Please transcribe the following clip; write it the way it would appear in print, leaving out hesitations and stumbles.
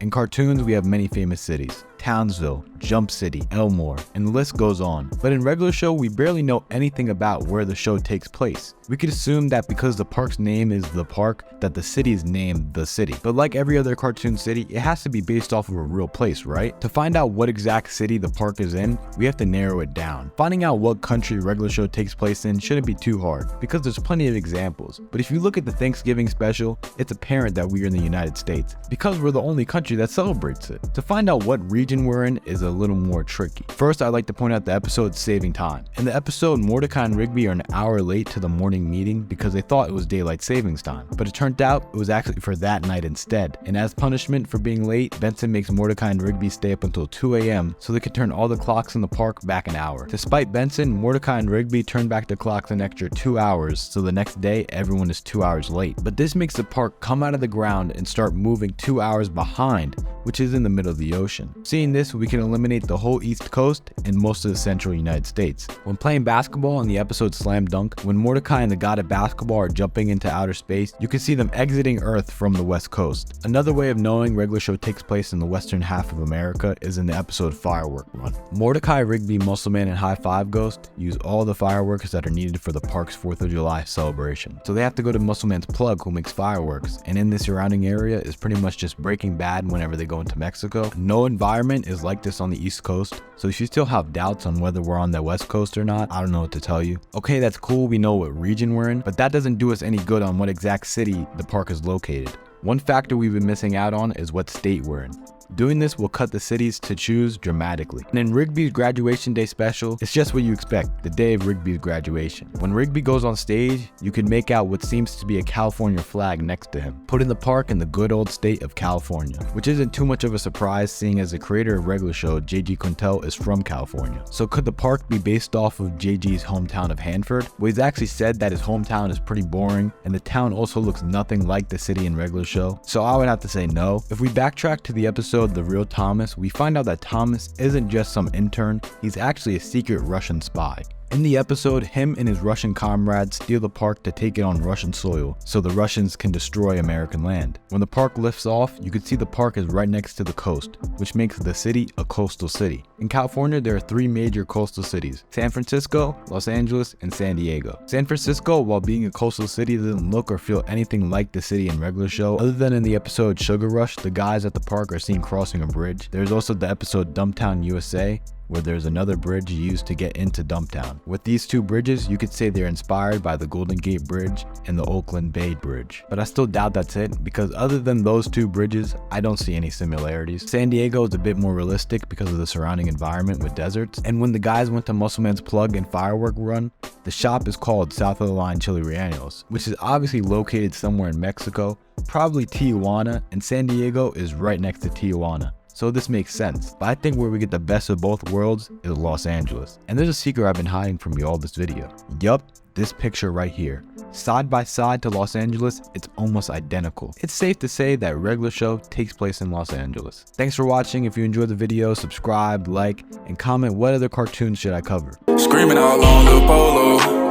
In cartoons, we have many famous cities: Townsville, Jump City, Elmore, and the list goes on. But in regular show, we barely know anything about where the show takes place. We could assume that because the park's name is the park, that the city is named the city. But like every other cartoon city, it has to be based off of a real place, right? To find out what exact city the park is in, we have to narrow it down. Finding out what country regular show takes place in shouldn't be too hard, because there's plenty of examples. But if you look at the Thanksgiving special, it's apparent that we are in the United States, because we're the only country that celebrates it. To find out what region we're in is a little more tricky. First, I'd like to point out the episode Saving Time. In the episode, Mordecai and Rigby are an hour late to the morning meeting because they thought it was daylight savings time, but it turned out it was actually for that night instead. And as punishment for being late, Benson makes Mordecai and Rigby stay up until 2 a.m. so they could turn all the clocks in the park back an hour. Despite Benson, Mordecai and Rigby turn back the clocks an extra 2 hours, so the next day everyone is 2 hours late. But this makes the park come out of the ground and start moving 2 hours behind, which is in the middle of the ocean. Seeing this, we can eliminate the whole East Coast and most of the central United States. When playing basketball in the episode Slam Dunk, when Mordecai and the god of basketball are jumping into outer space, you can see them exiting Earth from the West Coast. Another way of knowing regular show takes place in the western half of America is in the episode Firework Run. Mordecai, Rigby, Muscleman, and High Five Ghost use all the fireworks that are needed for the park's 4th of July celebration. So they have to go to Muscleman's plug, who makes fireworks, and in the surrounding area is pretty much just Breaking Bad whenever they go into Mexico. No environment is like this on the East Coast, so if you still have doubts on whether we're on the West Coast or not, I don't know what to tell you. Okay, that's cool, we know what region we're in, but that doesn't do us any good on what exact city the park is located. One factor we've been missing out on is what state we're in. Doing this will cut the cities to choose dramatically. And in Rigby's graduation day special, it's just what you expect, the day of Rigby's graduation. When Rigby goes on stage, you can make out what seems to be a California flag next to him, putting the park in the good old state of California, which isn't too much of a surprise seeing as the creator of regular show, J.G. Quintel, is from California. So could the park be based off of J.G.'s hometown of Hanford? Well, he's actually said that his hometown is pretty boring, and the town also looks nothing like the city in regular show, so I would have to say no. If we backtrack to the episode The Real Thomas, we find out that Thomas isn't just some intern, he's actually a secret Russian spy. In the episode, him and his Russian comrades steal the park to take it on Russian soil so the Russians can destroy American land. When the park lifts off, you can see the park is right next to the coast, which makes the city a coastal city. In California, there are 3 major coastal cities: San Francisco, Los Angeles, and San Diego. San Francisco, while being a coastal city, doesn't look or feel anything like the city in regular show, other than in the episode Sugar Rush, the guys at the park are seen crossing a bridge. There's also the episode Dumptown, USA, where there's another bridge used to get into Dumptown. With these 2 bridges, you could say they're inspired by the Golden Gate Bridge and the Oakland Bay Bridge. But I still doubt that's it, because other than those 2 bridges, I don't see any similarities. San Diego is a bit more realistic because of the surrounding environment with deserts, and when the guys went to Muscleman's plug and Firework Run, the shop is called South of the Line Chili Rellenos, which is obviously located somewhere in Mexico, probably Tijuana, and San Diego is right next to Tijuana. So this makes sense, but I think where we get the best of both worlds is Los Angeles. And there's a secret I've been hiding from you all this video. Yup, this picture right here. Side by side to Los Angeles, it's almost identical. It's safe to say that regular show takes place in Los Angeles. Thanks for watching. If you enjoyed the video, subscribe, like, and comment what other cartoons should I cover. Screaming all on the polo.